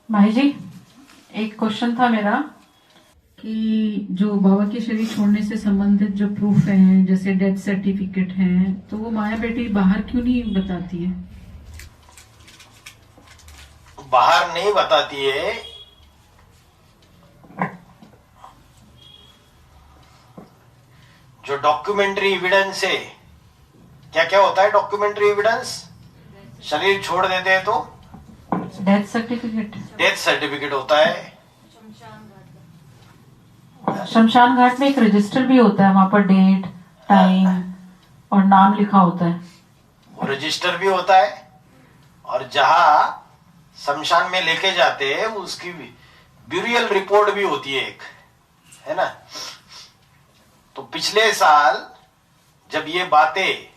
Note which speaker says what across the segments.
Speaker 1: भाई जी, एक क्वेश्चन था मेरा कि जो बाबा के शरीर छोड़ने से संबंधित जो प्रूफ हैं जैसे डेथ सर्टिफिकेट हैं तो वो माया बेटी बाहर क्यों नहीं बताती है?
Speaker 2: बाहर नहीं बताती है। जो डॉक्यूमेंट्री एविडेंस है, क्या क्या होता है डॉक्यूमेंट्री एविडेंस? शरीर छोड़ देते हैं तो
Speaker 1: डेथ सर्टिफिकेट,
Speaker 2: डेथ सर्टिफिकेट होता है।
Speaker 1: शमशान घाट में एक रजिस्टर भी होता है, वहां पर डेट, टाइम और नाम लिखा होता है।
Speaker 2: वो रजिस्टर भी होता है, और जहां शमशान में लेके जाते हैं उसकी ब्यूरियल रिपोर्ट भी होती है एक, है ना। तो पिछले साल जब ये बातें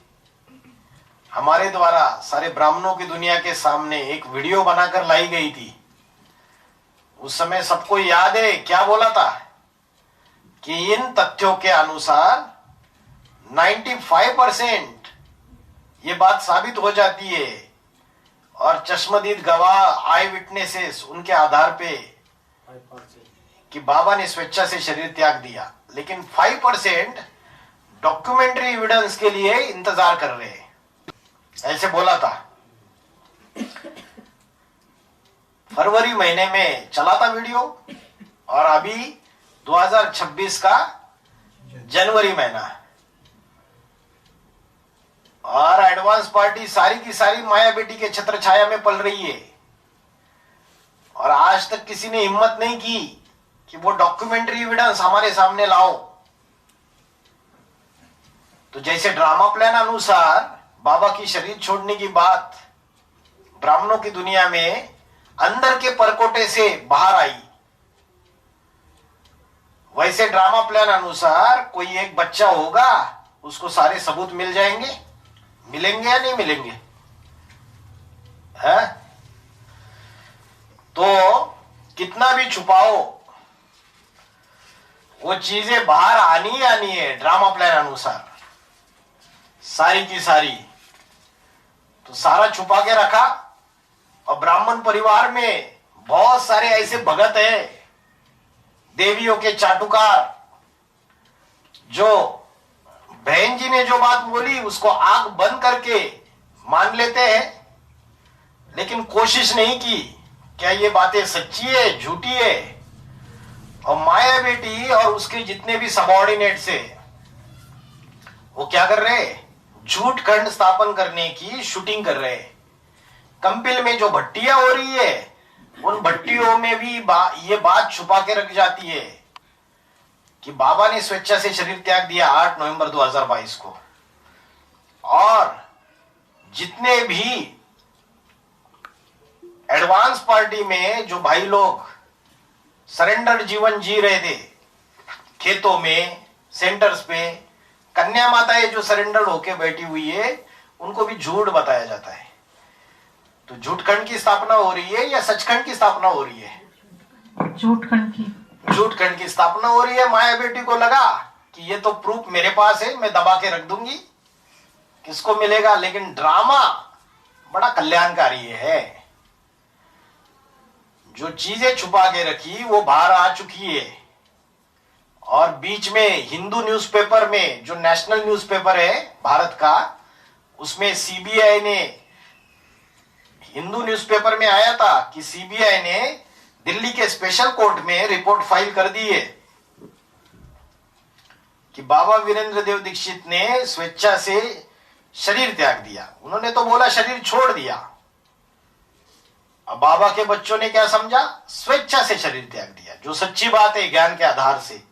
Speaker 2: हमारे द्वारा सारे ब्राह्मणों की दुनिया के सामने एक वीडियो बनाकर लाई गई थी, उस समय सबको याद है क्या बोला था कि इन तथ्यों के अनुसार 95% ये बात साबित हो जाती है, और चश्मदीद गवाह आई विटनेसेस उनके आधार पे कि बाबा ने स्वेच्छा से शरीर त्याग दिया, लेकिन 5% डॉक्यूमेंट्री एविडेंस के लिए इंतजार कर रहे हैं, ऐसे बोला था। फरवरी महीने में चला था वीडियो, और अभी 2026 का जनवरी महीना, और एडवांस पार्टी सारी की सारी माया बेटी के छत्र छाया में पल रही है, और आज तक किसी ने हिम्मत नहीं की कि वो डॉक्यूमेंट्री एविडेंस हमारे सामने लाओ। तो जैसे ड्रामा प्लान अनुसार बाबा की शरीर छोड़ने की बात ब्राह्मणों की दुनिया में अंदर के परकोटे से बाहर आई, वैसे ड्रामा प्लान अनुसार कोई एक बच्चा होगा, उसको सारे सबूत मिल जाएंगे। मिलेंगे या नहीं मिलेंगे? है? तो कितना भी छुपाओ वो चीजें बाहर आनी आनी है ड्रामा प्लान अनुसार, सारी की सारी। तो सारा छुपा के रखा, और ब्राह्मण परिवार में बहुत सारे ऐसे भगत हैं, देवियों के चाटुकार, जो बहन जी ने जो बात बोली उसको आंख बंद करके मान लेते हैं, लेकिन कोशिश नहीं की क्या ये बातें सच्ची है झूठी है। और माया बेटी और उसके जितने भी सबऑर्डिनेट्स है, वो क्या कर रहे हैं? झूठ खंड स्थापन करने की शूटिंग कर रहे हैं। कंपिल में जो भट्टियां हो रही है, उन भट्टियों में भी ये बात छुपा के रख जाती है कि बाबा ने स्वेच्छा से शरीर त्याग दिया 8 नवंबर 2022 को। और जितने भी एडवांस पार्टी में जो भाई लोग सरेंडर जीवन जी रहे थे, खेतों में, सेंटर्स पे, कन्या माताएं जो सरेंडर होके बैठी हुई है, उनको भी झूठ बताया जाता है। तो झूठखंड की स्थापना हो रही है या सचखंड की स्थापना हो रही है?
Speaker 1: झूठखंड की।
Speaker 2: झूठखंड की स्थापना हो रही है। माया बेटी को लगा कि ये तो प्रूफ मेरे पास है, मैं दबा के रख दूंगी, किसको मिलेगा। लेकिन ड्रामा बड़ा कल्याणकारी है। जो चीजें छुपा के रखी वो बाहर आ चुकी है। और बीच में हिंदू न्यूज़पेपर में, जो नेशनल न्यूज़पेपर है भारत का, उसमें सीबीआई ने, हिंदू न्यूज़पेपर में आया था कि सीबीआई ने दिल्ली के स्पेशल कोर्ट में रिपोर्ट फाइल कर दी है कि बाबा वीरेंद्र देव दीक्षित ने स्वेच्छा से शरीर त्याग दिया। उन्होंने तो बोला शरीर छोड़ दिया। अब बाबा के बच्चों ने क्या समझा? स्वेच्छा से शरीर त्याग दिया, जो सच्ची बात है ज्ञान के आधार से।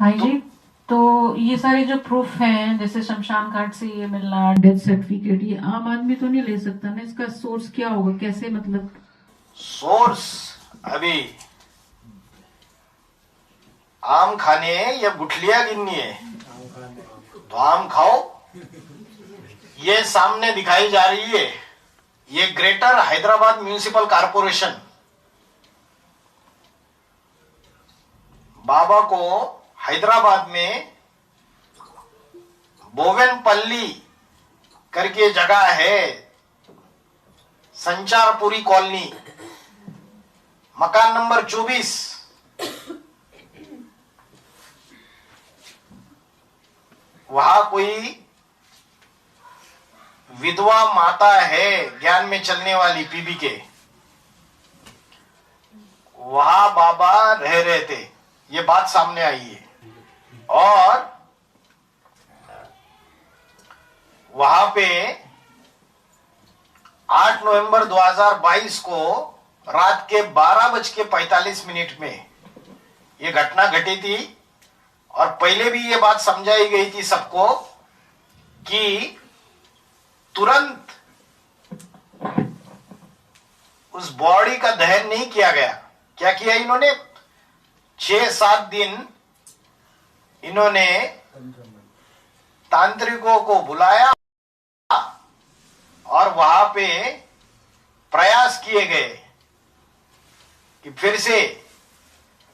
Speaker 1: भाई जी, तो ये सारे जो प्रूफ हैं जैसे शमशान घाट से ये मिलना, डेथ सर्टिफिकेट, ये आम आदमी तो नहीं ले सकता ना? इसका सोर्स क्या होगा? कैसे, मतलब
Speaker 2: सोर्स अभी आम खाने या गुठलियां गिननी है तो आम खाओ। ये सामने दिखाई जा रही है, ये ग्रेटर हैदराबाद म्युनिसिपल कॉरपोरेशन बाबा को हैदराबाद में बोवेनपल्ली करके जगह है, संचारपुरी कॉलोनी, मकान नंबर 24। वहां कोई विधवा माता है, ज्ञान में चलने वाली पीबी के, वहां बाबा रह रहे थे। ये बात सामने आई है। और वहां पे 8 नवंबर 2022 को रात के 12:45 में ये घटना घटी थी। और पहले भी ये बात समझाई गई थी सबको कि तुरंत उस बॉडी का दहन नहीं किया गया। क्या किया इन्होंने? 6-7 दिन इन्होंने तांत्रिकों को बुलाया और वहां पे प्रयास किए गए कि फिर से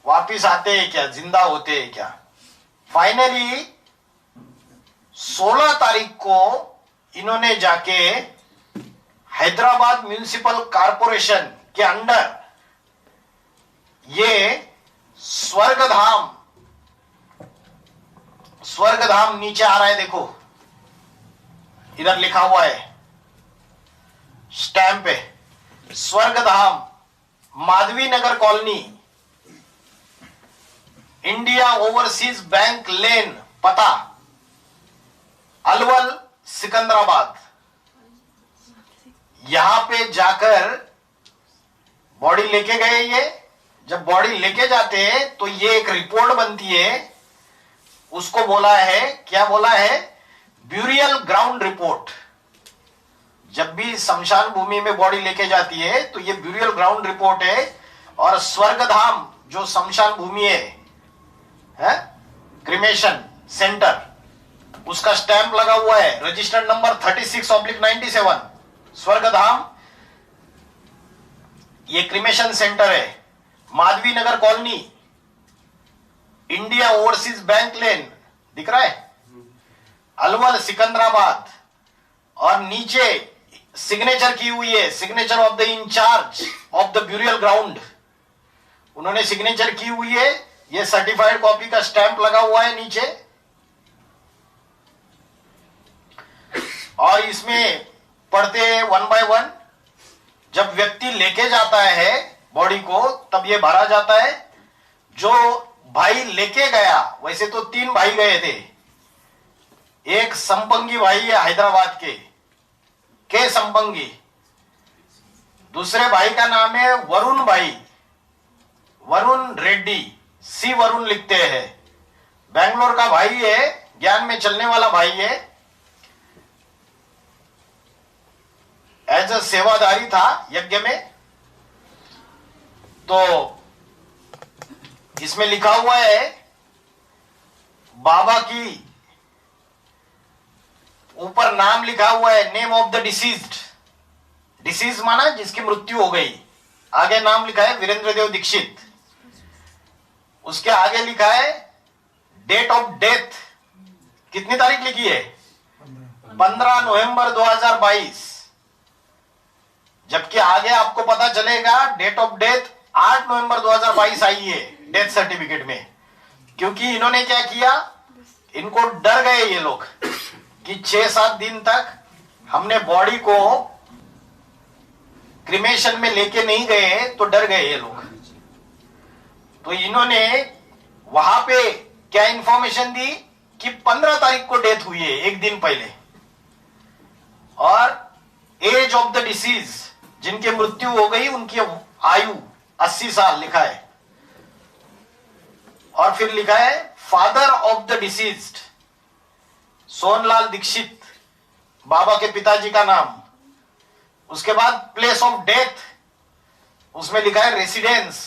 Speaker 2: वापिस आते हैं क्या, जिंदा होते हैं क्या। फाइनली 16 तारीख को इन्होंने जाके हैदराबाद म्युनिसिपल कॉरपोरेशन के अंडर ये स्वर्गधाम नीचे आ रहा है, देखो इधर लिखा हुआ है स्टैंप पे, स्वर्गधाम, Madhavi Nagar colony, India overseas bank लेन, पता अलवल सिकंदराबाद। यहां पे जाकर बॉडी लेके गए। ये जब बॉडी लेके जाते हैं तो ये एक रिपोर्ट बनती है, उसको बोला है, क्या बोला है, ब्यूरियल ग्राउंड रिपोर्ट। जब भी शमशान भूमि में बॉडी लेके जाती है तो ये ब्यूरियल ग्राउंड रिपोर्ट है। और स्वर्गधाम जो शमशान भूमि है क्रिमेशन सेंटर, उसका स्टैंप लगा हुआ है, रजिस्टर्ड नंबर 36/97। स्वर्गधाम ये क्रिमेशन सेंटर है, Madhavi Nagar colony, India overseas bank लेन, दिख रहा है, अलवल सिकंदराबाद। और नीचे सिग्नेचर की हुई है, signature of the incharge of the burial ground, उन्होंने सिग्नेचर की हुई है। ये सर्टिफाइड कॉपी का स्टैंप लगा हुआ है नीचे। और इसमें पढ़ते हैं 1 by 1। जब व्यक्ति लेके जाता है बॉडी को तब ये भरा जाता है। जो भाई लेके गया, वैसे तो 3 भाई गए थे, एक संपंगी भाई है हैदराबाद के संपंगी, दूसरे भाई का नाम है वरुण भाई, वरुण रेड्डी, सी वरुण लिखते हैं, बेंगलोर का भाई है, ज्ञान में चलने वाला भाई है, एज अ सेवादारी था यज्ञ में। तो इसमें लिखा हुआ है बाबा की, ऊपर नाम लिखा हुआ है, name of the deceased, disease माना जिसकी मृत्यु हो गई, आगे नाम लिखा है वीरेंद्र देव दीक्षित। उसके आगे लिखा है डेट ऑफ डेथ, कितनी तारीख लिखी है, 15 नवंबर 2022। जबकि आगे आपको पता चलेगा डेट ऑफ डेथ 8 नवंबर 2022 आई है डेथ सर्टिफिकेट में। क्योंकि इन्होंने क्या किया, इनको डर गए ये लोग कि 6-7 दिन तक हमने बॉडी को क्रिमेशन में लेके नहीं गए, तो डर गए ये लोग। तो इन्होंने वहां पे क्या इंफॉर्मेशन दी कि 15 तारीख को डेथ हुई है, एक दिन पहले, और एज ऑफ द डिसीज, जिनकी मृत्यु हो गई उनकी आयु 80 साल लिखा है। और फिर लिखा है father of the deceased, Sonlal Dikshit, बाबा के पिताजी का नाम। उसके बाद प्लेस ऑफ डेथ, उसमें लिखा है residence,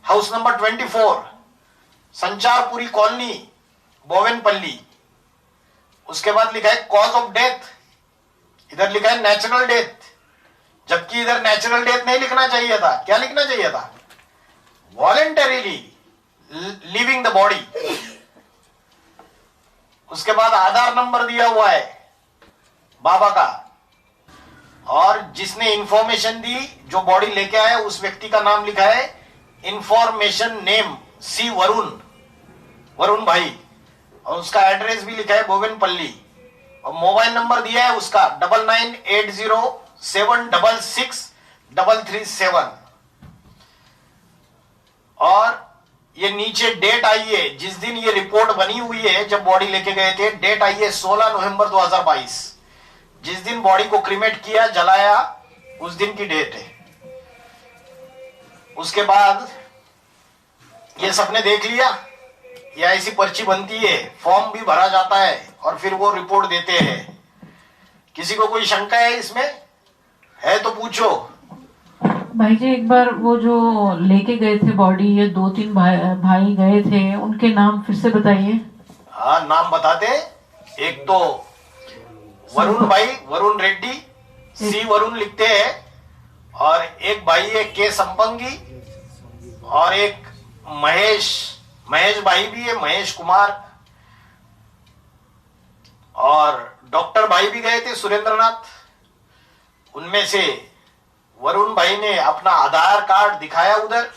Speaker 2: house number 24, Sancharpuri colony, Bowenpally. उसके बाद लिखा है कॉज ऑफ डेथ, इधर लिखा है नेचुरल डेथ, जबकि इधर नेचुरल डेथ नहीं लिखना चाहिए था। क्या लिखना चाहिए था, वॉलेंटरीली लिविंग द बॉडी। उसके बाद आधार नंबर दिया हुआ है बाबा का, और जिसने इंफॉर्मेशन दी, जो बॉडी लेके आया, उस व्यक्ति का नाम लिखा है इंफॉर्मेशन नेम सी वरुण, वरुण भाई, और उसका एड्रेस भी लिखा है बोवेनपल्ली, और मोबाइल नंबर दिया है उसका 9980766337। और ये नीचे डेट आई है, जिस दिन ये रिपोर्ट बनी हुई है, जब बॉडी लेके गए थे, डेट आई है 16 नवंबर 2022। जिस दिन बॉडी को क्रीमेट किया, जलाया, उस दिन की डेट है। उसके बाद ये सबने देख लिया, या ऐसी पर्ची बनती है, फॉर्म भी भरा जाता है और फिर वो रिपोर्ट देते हैं। किसी को कोई शंका है इसमें? है तो पूछो।
Speaker 1: भाई जी, एक बार वो जो लेके गए थे बॉडी, ये 2-3 भाई गए थे, उनके नाम फिर से बताइए।
Speaker 2: हाँ, नाम बताते। एक तो वरुण भाई, वरुण रेड्डी, सी वरुण लिखते हैं, और एक भाई है के संपंगी, और एक महेश भाई भी है, महेश कुमार, और डॉक्टर भाई भी गए थे, सुरेंद्रनाथ। उनमें से वरुण भाई ने अपना आधार कार्ड दिखाया उधर,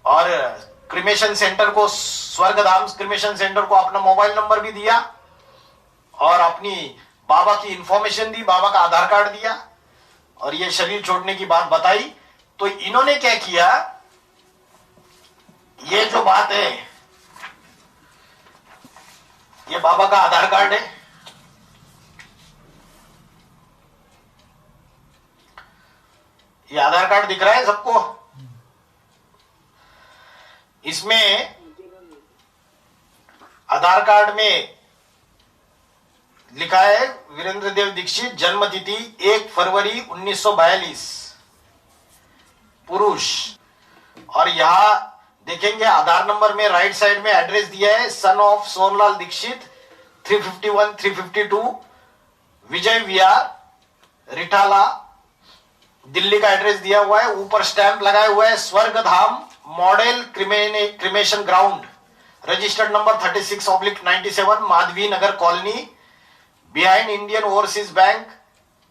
Speaker 2: और क्रिमेशन सेंटर को, स्वर्गधाम क्रिमेशन सेंटर को अपना मोबाइल नंबर भी दिया, और अपनी बाबा की इंफॉर्मेशन दी, बाबा का आधार कार्ड दिया, और ये शरीर छोड़ने की बात बताई। तो इन्होंने क्या किया, ये जो बात है, ये बाबा का आधार कार्ड है, ये आधार कार्ड दिख रहा है सबको। इसमें आधार कार्ड में लिखा है वीरेंद्र देव दीक्षित, जन्म तिथि 1 फरवरी 1942, पुरुष। और यहां देखेंगे आधार नंबर में राइट साइड में एड्रेस दिया है, सन ऑफ सोनलाल दीक्षित, 351-352 विजय विहार, रिठाला, दिल्ली का एड्रेस दिया हुआ है। ऊपर स्टैंप लगाया हुआ है, Swargadham model cremation ground, registered number 36/97, Madhavi Nagar colony, behind Indian Overseas Bank,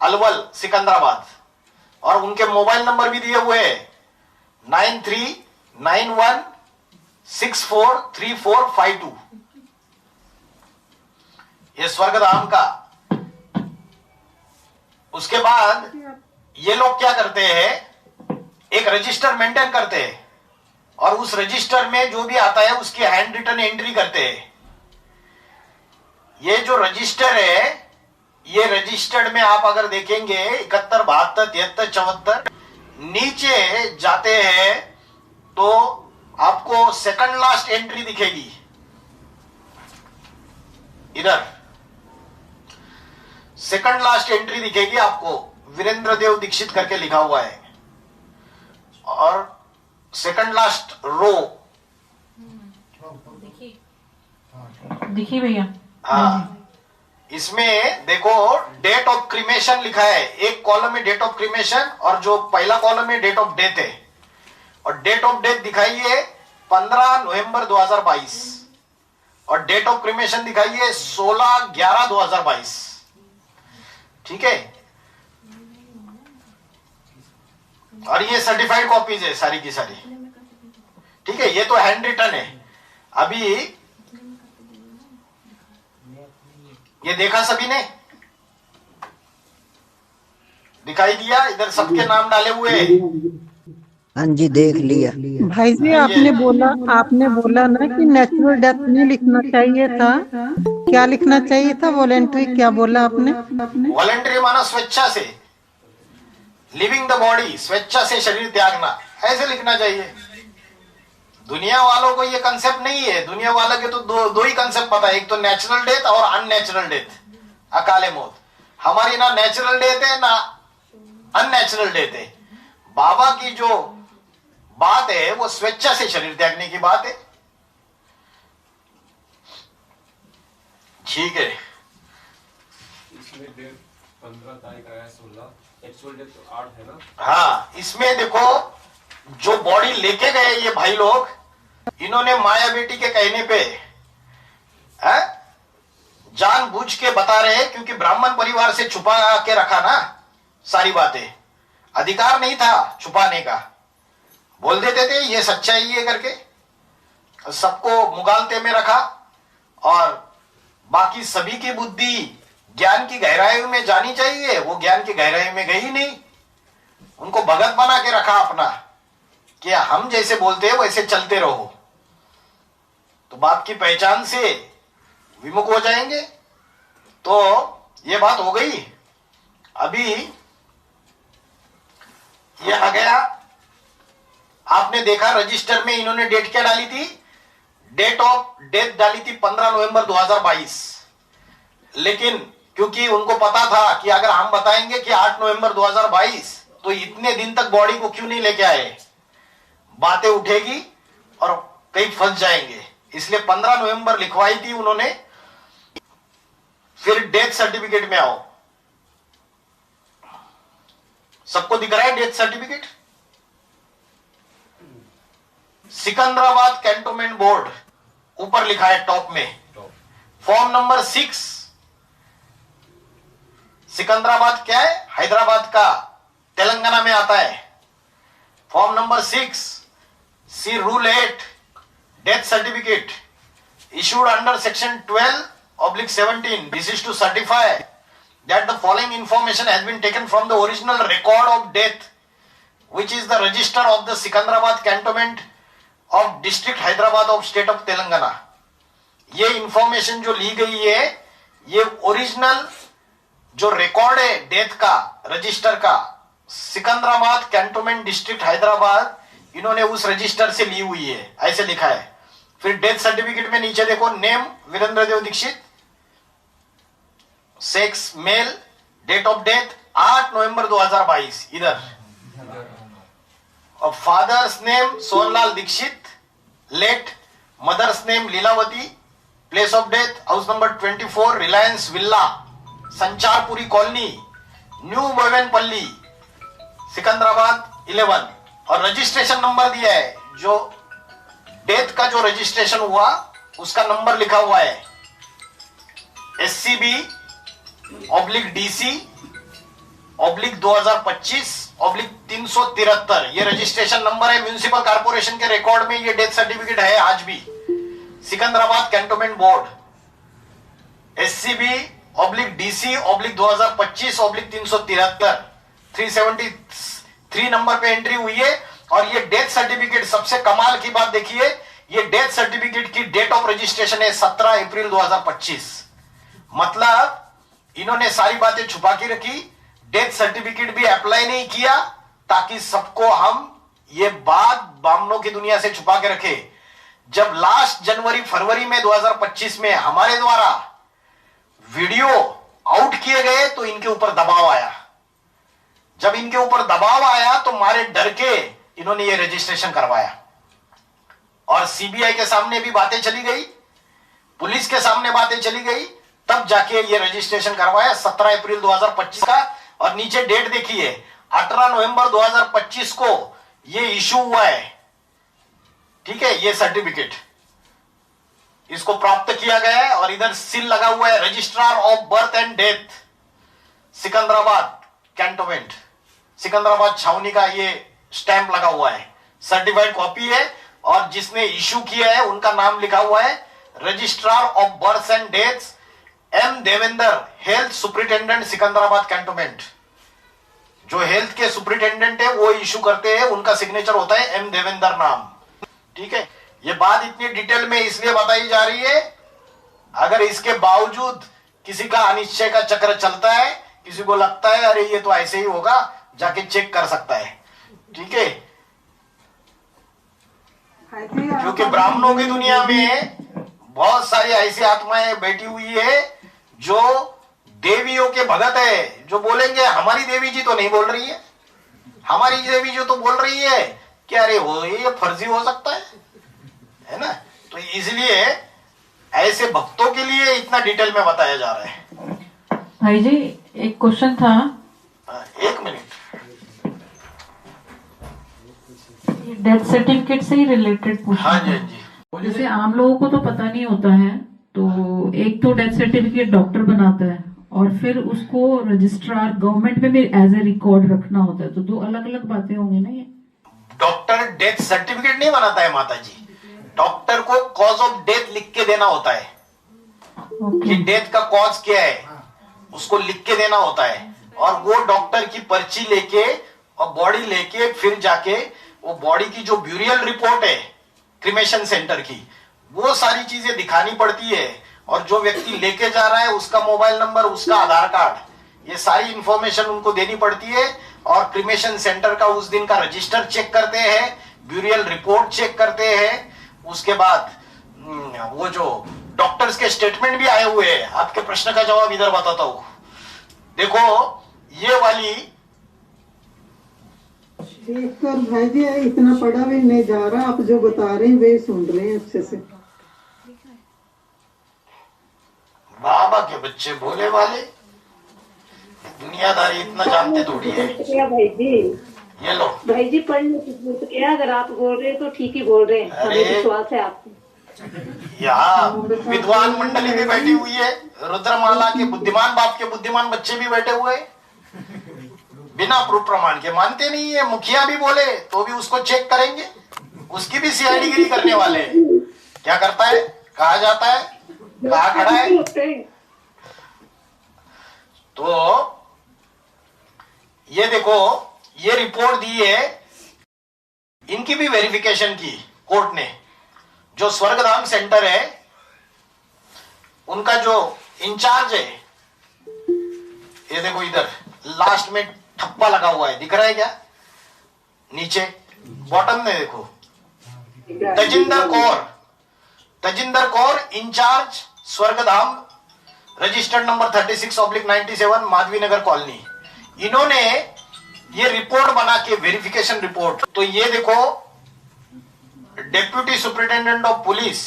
Speaker 2: Alwal, Secunderabad. और उनके मोबाइल नंबर भी दिए हुए हैं, 9391643452। ये स्वर्गधाम का। उसके बाद ये लोग क्या करते हैं, एक रजिस्टर मेंटेन करते हैं, और उस रजिस्टर में जो भी आता है उसकी हैंड रिटन एंट्री करते हैं। ये जो रजिस्टर है, ये रजिस्टर्ड में आप अगर देखेंगे 71, 72, 73, 74 नीचे जाते हैं तो आपको सेकंड लास्ट एंट्री दिखेगी। इधर सेकंड लास्ट एंट्री दिखेगी आपको, वीरेंद्र देव दीक्षित करके लिखा हुआ है, और सेकंड लास्ट रो
Speaker 1: देखिए भैया।
Speaker 2: हाँ, इसमें देखो डेट ऑफ क्रिमेशन लिखा है, एक कॉलम में डेट ऑफ क्रिमेशन, और जो पहला कॉलम में डेट ऑफ डेथ है, और डेट ऑफ डेथ दिखाई है 15 नवंबर 2022, और डेट ऑफ क्रिमेशन दिखाई है 16/11/2022। ठीक है, और ये सर्टिफाइड कॉपीज है सारी की सारी। ठीक है, ये तो हैंड रिटन है। अभी ये देखा सभी ने, दिखाई दिया, इधर सबके नाम डाले हुए हैं।
Speaker 3: हाँ जी, देख लिया।
Speaker 4: भाई जी, आपने बोला ना कि नेचुरल डेथ नहीं लिखना चाहिए था, क्या लिखना चाहिए था? वॉलेंट्री, क्या बोला आपने?
Speaker 2: वॉलेंट्री माना स्वेच्छा से, लिविंग द बॉडी, स्वेच्छा से शरीर त्यागना, ऐसे लिखना चाहिए। दुनिया वालों को ये कंसेप्ट नहीं है। दुनिया वालों के तो दो ही कंसेप्ट पता है, एक तो नेचुरल डेथ और अननेचुरल डेथ, अकाले मौत। हमारी ना नेचुरल डेथ है ना अननेचुरल डेथ है। बाबा की जो बात है वो स्वेच्छा से शरीर त्यागने की बात है। ठीक है,
Speaker 5: इसमें डेट 15 तारीख आया, 16, एक्चुअल डेट तो 8 है ना।
Speaker 2: हाँ, इसमें देखो जो बॉडी लेके गए ये भाई लोग, इन्होंने माया बेटी के कहने पे जानबूझ के बता रहे हैं, क्योंकि ब्राह्मण परिवार से छुपा के रखा ना, सारी बातें, अधिकार नहीं था छुपाने का, बोल देते थे ये सच्चाई है करके, सबको मुगालते में रखा और बाकी सभी की बुद्धि ज्ञान की गहराई में जानी चाहिए, वो ज्ञान की गहराई में गई नहीं, उनको भगत बना के रखा अपना कि हम जैसे बोलते हैं वैसे चलते रहो, तो बाप की पहचान से विमुख हो जाएंगे। तो ये बात हो गई। अभी ये आ गया, आपने देखा रजिस्टर में इन्होंने डेट क्या डाली थी, डेट ऑफ डेथ डाली थी 15 नवंबर 2022, लेकिन क्योंकि उनको पता था कि अगर हम बताएंगे कि 8 नवंबर 2022 तो इतने दिन तक बॉडी को क्यों नहीं लेके आए, बातें उठेगी और कहीं फंस जाएंगे, इसलिए 15 नवंबर लिखवाई थी उन्होंने। फिर डेथ सर्टिफिकेट में आओ, सबको दिख रहा है death certificate, Secunderabad cantonment board ऊपर लिखा है टॉप में, फॉर्म नंबर 6, सिकंदराबाद क्या है, हैदराबाद का, तेलंगाना में आता है। Form number 6 C rule 8 death certificate issued under section 12/17. This is to certify that the following information has been taken from the original record of death, which is the register of the Sikandrabad cantonment of district Hyderabad of state of Telangana. ये information जो ली गई है, ये original जो record है death का, register का, Secunderabad cantonment district Hyderabad, इन्होंने उस रजिस्टर से ली हुई है, ऐसे लिखा है। फिर डेथ सर्टिफिकेट में नीचे देखो, name Virendra Dev Dikshit, sex male, date of death 8 November 2022 इधर, और father's name Sonlal Dikshit late, mother's name Leelavati, place of death house number 24 Reliance villa, Sancharpuri colony, new Bowenpally, Secunderabad 11, और रजिस्ट्रेशन नंबर दिया है, जो डेथ का जो रजिस्ट्रेशन हुआ उसका नंबर लिखा हुआ है SCB/DC/2025/373, ये रजिस्ट्रेशन नंबर है। म्यूनिसिपल कॉर्पोरेशन के रिकॉर्ड में ये डेथ सर्टिफिकेट है आज भी। Secunderabad cantonment board SCB/DC/2025/373 373 number पे एंट्री हुई है। और ये डेथ सर्टिफिकेट, सबसे कमाल की बात देखिए, ये डेथ सर्टिफिकेट की डेट ऑफ रजिस्ट्रेशन है 17 अप्रैल 2025। मतलब इन्होंने सारी बातें छुपा के रखी, डेथ सर्टिफिकेट भी अप्लाई नहीं किया, ताकि सबको हम ये बात बामनों की दुनिया से छुपा के रखे। जब लास्ट जनवरी फरवरी में 2025 में हमारे द्वारा वीडियो आउट किए गए तो इनके ऊपर दबाव आया। जब इनके ऊपर दबाव आया तो मारे डर के इन्होंने ये रजिस्ट्रेशन करवाया, और सीबीआई के सामने भी बातें चली गई, पुलिस के सामने बातें चली गई, तब जाके ये रजिस्ट्रेशन करवाया 17 अप्रैल 2025 का। और नीचे डेट देखिए, 18 नवंबर 2025 को ये इशू हुआ है, ठीक है, ये सर्टिफिकेट इसको प्राप्त किया गया है, और इधर सील लगा हुआ है, registrar of birth and death Secunderabad cantonment, Secunderabad छावनी का ये स्टैंप लगा हुआ है, सर्टिफाइड कॉपी है, और जिसने इशू किया है उनका नाम लिखा हुआ है, registrar of birth and deaths M Devendra, health superintendent Secunderabad cantonment. जो हेल्थ के सुपरिटेंडेंट है वो इशू करते हैं, उनका सिग्नेचर होता है एम देवेंद्र नाम, ठीक है। ये बात इतनी डिटेल में इसलिए बताई जा रही है, अगर इसके बावजूद किसी का अनिश्चय का चक्र चलता है, किसी को लगता है अरे ये तो ऐसे ही होगा, जाके चेक कर सकता है, ठीक है। क्योंकि ब्राह्मणों की दुनिया में बहुत सारी ऐसी आत्माएं बैठी हुई है जो देवियों के भगत है, जो बोलेंगे हमारी देवी जी तो नहीं बोल रही है, हमारी देवी जी तो बोल रही है कि अरे वो ये फर्जी हो सकता है ना। तो इसलिए ऐसे भक्तों के लिए इतना डिटेल में बताया जा रहा है।
Speaker 1: भाई जी एक क्वेश्चन था,
Speaker 2: एक मिनट,
Speaker 1: डेथ सर्टिफिकेट से ही रिलेटेड पूछना
Speaker 2: हाँ जी,
Speaker 1: था।
Speaker 2: हाँ जी।
Speaker 1: जैसे आम लोगों को तो पता नहीं होता है, तो एक तो डेथ सर्टिफिकेट डॉक्टर बनाता है और फिर उसको रजिस्ट्रार गवर्नमेंट में भी एज ए रिकॉर्ड रखना होता है, तो दो अलग अलग बातें होंगी ना ये।
Speaker 2: डॉक्टर डेथ सर्टिफिकेट नहीं बनाता है माता जी, डॉक्टर को कॉज ऑफ डेथ लिख के देना होता है कि डेथ का कॉज क्या है, उसको लिख के देना होता है। और वो डॉक्टर की पर्ची लेके और बॉडी लेके फिर जाके वो बॉडी की जो ब्यूरियल रिपोर्ट है क्रिमेशन सेंटर की, वो सारी चीजें दिखानी पड़ती है। और जो व्यक्ति लेके जा रहा है उसका मोबाइल नंबर, उसका आधार कार्ड, ये सारी इंफॉर्मेशन उनको देनी पड़ती है। और क्रिमेशन सेंटर का उस दिन का रजिस्टर चेक करते हैं, ब्यूरियल रिपोर्ट चेक करते हैं। उसके बाद वो जो डॉक्टर्स के स्टेटमेंट भी आए हुए हैं। आपके प्रश्न का जवाब इधर बताता हूं, देखो ये वाली
Speaker 4: देखकर भाई जी इतना पढ़ा भी नहीं जा रहा, आप जो बता रहे हैं वे सुन रहे हैं अच्छे से।
Speaker 2: बाबा के बच्चे भोले वाले, दुनियादारी इतना जानते थोड़ी है।
Speaker 6: क्या भाई जी,
Speaker 2: ये लो
Speaker 6: भाई जी पढ़ने की जरूरत क्या है, अगर आप बोल रहे हैं तो ठीक ही बोल रहे हैं, हमें विश्वास है आपको।
Speaker 2: यहाँ विद्वान मंडली भी बैठी हुई है, रुद्रमाला के बुद्धिमान बाप के बुद्धिमान बच्चे भी बैठे हुए, बिना प्रूफ प्रमाण के मानते नहीं है। मुखिया भी बोले तो भी उसको चेक करेंगे, उसकी भी सीआईडी गिरी करने वाले हैं। क्या करता है, कहा जाता है, कहा खड़ा है। तो ये देखो, ये रिपोर्ट दी है, इनकी भी वेरिफिकेशन की कोर्ट ने। जो स्वर्गधाम सेंटर है उनका जो इंचार्ज है, ये देखो इधर लास्ट में ठप्पा लगा हुआ है, दिख रहा है क्या, नीचे बॉटम में देखो, Tajinder Kaur incharge Swargadham, registered number 36/97 Madhavi Nagar colony. इन्होंने ये रिपोर्ट बना के, वेरिफिकेशन रिपोर्ट, तो ये देखो deputy superintendent of police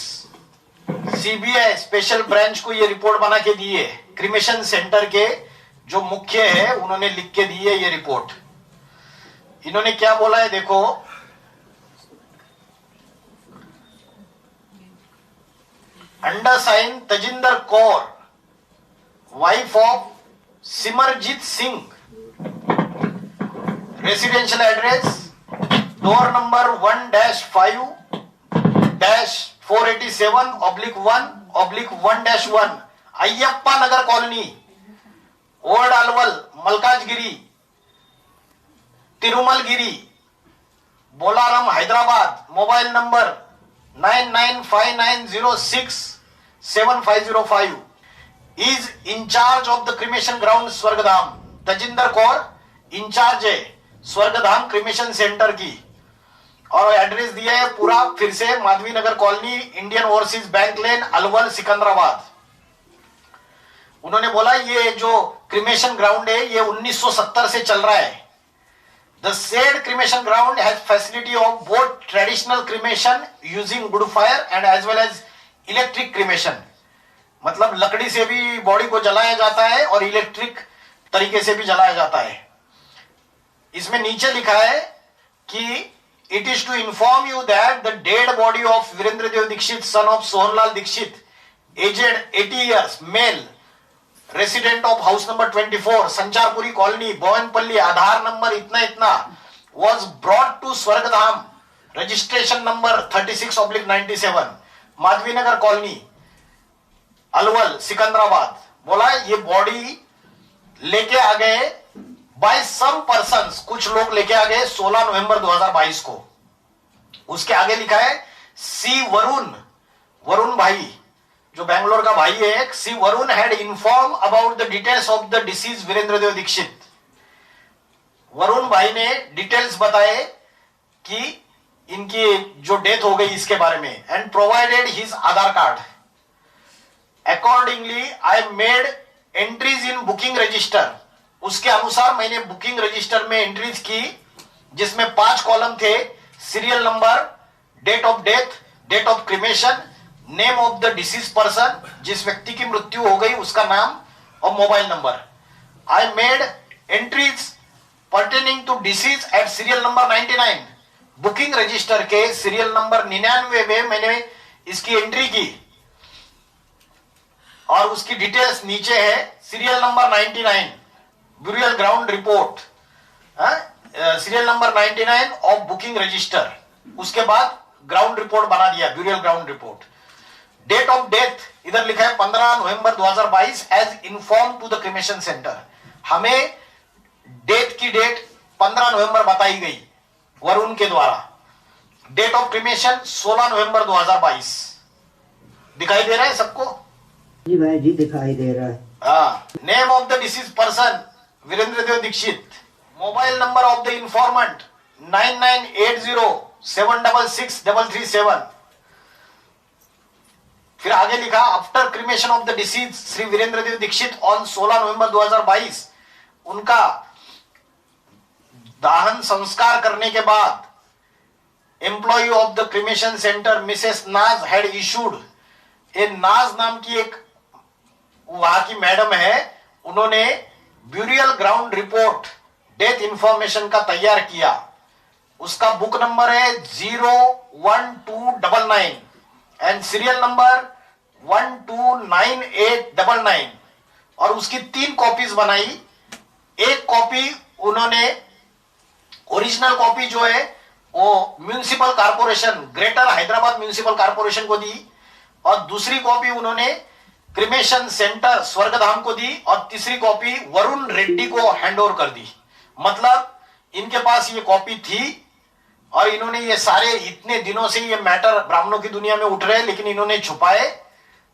Speaker 2: CBI special branch को ये रिपोर्ट बना के दी है। क्रिमेशन सेंटर के जो मुख्य है उन्होंने लिख के दी है ये रिपोर्ट। इन्होंने क्या बोला है देखो, undersign Tajinder Kaur, wife of Simarjeet Singh, residential address door number 1-5-487/1/1-1 Ayyappa Nagar colony, old Alwal, Malkajgiri, Tirumalagiri, Bolarum, Hyderabad. Mobile number 9959067505। Is incharge of the cremation ground Swargadham. Tajinder Kaur incharge है स्वर्गधाम क्रिमेशन सेंटर की। और एड्रेस दिया है पूरा फिर से, Madhavi Nagar colony, Indian Overseas bank लेन, अलवल, सिकंदराबाद। उन्होंने बोला ये जो क्रिमेशन ग्राउंड है ये 1970 से चल रहा है। The said cremation ground has facility of both traditional cremation using wood fire and as well as electric cremation, मतलब लकड़ी से भी बॉडी को जलाया जाता है और इलेक्ट्रिक तरीके से भी जलाया जाता है। इसमें नीचे लिखा है कि it is to inform you that the dead body of Virendra Dev Dikshit, son of Sohanlal Dikshit, aged 80 years, male, resident of house number 24, Sancharpuri colony, Bowenpally, Aadhaar number इतना इतना, was brought to Swargadham, registration number 36/97, Madhavi Nagar colony, Alwal, Secunderabad. बोला ये बॉडी लेके आ गए बाय सम पर्सन्स, कुछ लोग लेके आ गए 16 नवंबर 2022 को। उसके आगे लिखा है सी वरुण भाई, जो बेंगलोर का भाई है, C Varun had inform about the details of the deceased Virendra Dev Dikshit. Varun भाई ने डिटेल्स बताए कि इनकी जो डेथ हो गई इसके बारे में, and provided his Aadhaar card. Accordingly I made entries in booking register. उसके अनुसार मैंने बुकिंग रजिस्टर में एंट्रीज की, जिसमें 5 कॉलम थे, serial number, date of death, date of cremation, name of the deceased person, जिस व्यक्ति की मृत्यु हो गई उसका नाम और mobile number. I made entries pertaining to deceased at serial number 99। Booking register के सीरियल नंबर 99 में मैंने इसकी एंट्री की। और उसकी डिटेल्स नीचे है। Serial number 99 burial ground report, serial number 99 of booking register, उसके बाद ग्राउंड रिपोर्ट बना दिया, burial ground report. Date of death इधर लिखा है 15 November 2022 as inform to the cremation centre. हमें डेट की डेट 15 नवंबर बताई गई वरुण के द्वारा। Date of cremation 16 November 2022। दिखाई दे रहा है सबको?
Speaker 3: जी भाई जी दिखाई दे रहा है।
Speaker 2: Name of the deceased person Virendra Dev Dixit. Mobile number of the informant 9980766337। फिर आगे लिखा after cremation of the deceased Shri Virendra Dev Dixit on 16 November 2022। उनका दाहन संस्कार करने के बाद employee of the cremation centre Mrs Naaz had issued, A Naaz नाम की एक वहां की मैडम है, उन्होंने burial ground report death information का तैयार किया। उसका बुक नंबर है 01299 एंड सीरियल नंबर 129899 और उसकी 3 कॉपीज बनाई। एक कॉपी उन्होंने ओरिजिनल कॉपी जो है वो municipal corporation greater Hyderabad municipal corporation को दी और दूसरी कॉपी उन्होंने क्रिमेशन सेंटर स्वर्गधाम को दी और तीसरी कॉपी वरुण रेड्डी को हैंड ओवर कर दी। मतलब इनके पास ये कॉपी थी और इन्होंने ये सारे इतने दिनों से ये मैटर ब्राह्मणों की दुनिया में उठ रहे लेकिन इन्होंने छुपाए।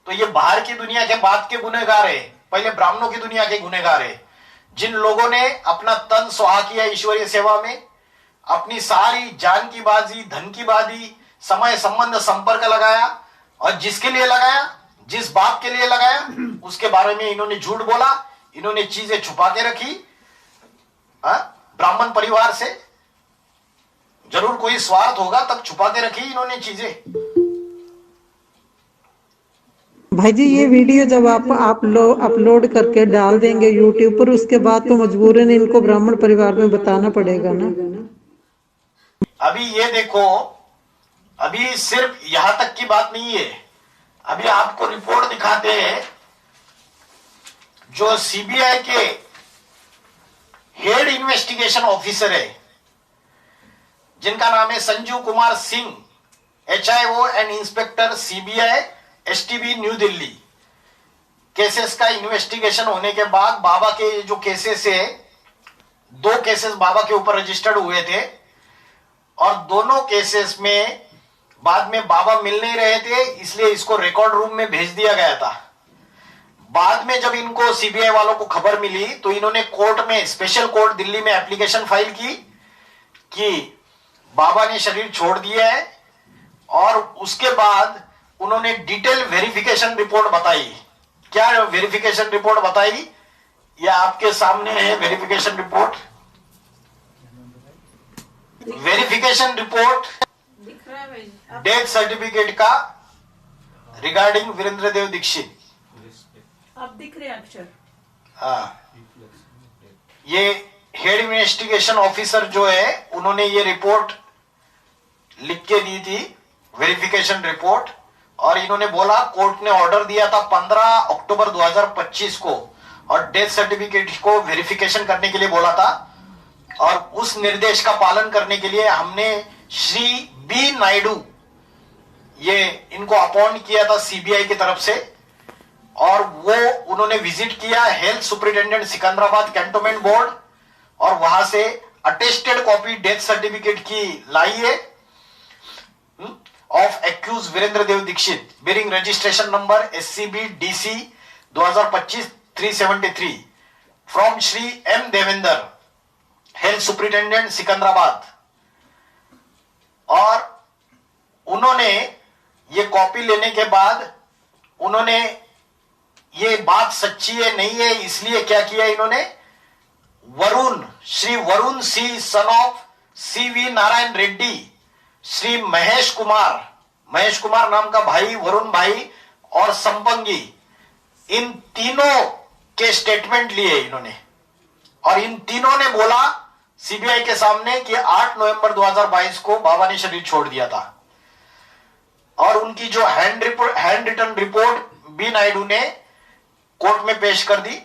Speaker 2: तो ये बाहर की दुनिया के बाद के गुनहगार है, पहले ब्राह्मणों की दुनिया के गुनहगार है, जिन लोगों ने अपना तन सुहा किया ईश्वरीय सेवा में, अपनी सारी जान की बाजी, धन की बाजी, समय संबंध संपर्क लगाया और जिसके लिए लगाया, जिस बात के लिए लगाया, उसके बारे में इन्होंने झूठ बोला, इन्होंने चीजें छुपा के रखी। ब्राह्मण परिवार से जरूर कोई स्वार्थ होगा तब छुपा के रखी इन्होंने चीजें।
Speaker 4: भाई जी ये वीडियो जब आप लोग अपलोड करके डाल देंगे यूट्यूब पर, उसके बाद तो मजबूरन इनको ब्राह्मण परिवार में बताना पड़ेगा ना।
Speaker 2: अभी ये देखो, अभी सिर्फ यहां तक की बात नहीं है, अभी आपको रिपोर्ट दिखाते हैं जो सीबीआई के हेड इन्वेस्टिगेशन ऑफिसर है जिनका नाम है Sanjeev Kumar Singh, HIO and inspector CBI STB new Delhi. Cases का इन्वेस्टिगेशन होने के बाद बाबा के जो केसेस है, 2 केसेस बाबा के ऊपर रजिस्टर्ड हुए थे और दोनों केसेस में बाद में बाबा मिल नहीं रहे थे, इसलिए इसको रिकॉर्ड रूम में भेज दिया गया था। बाद में जब इनको सीबीआई वालों को खबर मिली तो इन्होंने कोर्ट में, स्पेशल कोर्ट दिल्ली में एप्लीकेशन फाइल की कि बाबा ने शरीर छोड़ दिया है और उसके बाद उन्होंने डिटेल वेरिफिकेशन रिपोर्ट बताई। क्या वेरिफिकेशन रिपोर्ट बताई? यह आपके सामने है verification report. Verification report death certificate का रिगार्डिंग वीरेंद्र देव दीक्षित।
Speaker 1: अब दिख रहे अक्षर।
Speaker 2: ये हेड इन्वेस्टिगेशन ऑफिसर जो है उन्होंने ये रिपोर्ट लिख के दी थी, वेरिफिकेशन रिपोर्ट, और इन्होंने बोला कोर्ट ने ऑर्डर दिया था 15 अक्टूबर 2025 को और डेथ सर्टिफिकेट को वेरिफिकेशन करने के लिए बोला था और उस निर्देश का पालन करने के लिए हमने श्री बी नायडू ये इनको अपॉइंट किया था सीबीआई की तरफ से और वो उन्होंने विजिट किया health superintendent Secunderabad cantonment board और वहां से अटेस्टेड कॉपी डेथ सर्टिफिकेट की लाई है of accused Virendra Dev Dixit bearing registration number SCB DC 2025-373 from Shri M Devendra health superintendent Secunderabad. और उन्होंने ये कॉपी लेने के बाद उन्होंने ये बात सच्ची है नहीं है इसलिए क्या किया इन्होंने, Varun, Shri Varun C son of CV Narayan Reddy, Shri Mahesh Kumar नाम का भाई, वरुण भाई और संपंगी, इन तीनों के स्टेटमेंट लिए इन्होंने और इन तीनों ने बोला सीबीआई के सामने कि 8 नवंबर 2022 को बाबा ने शरीर छोड़ दिया था। और उनकी जो handwritten report B Naidu ने कोर्ट में पेश कर दी।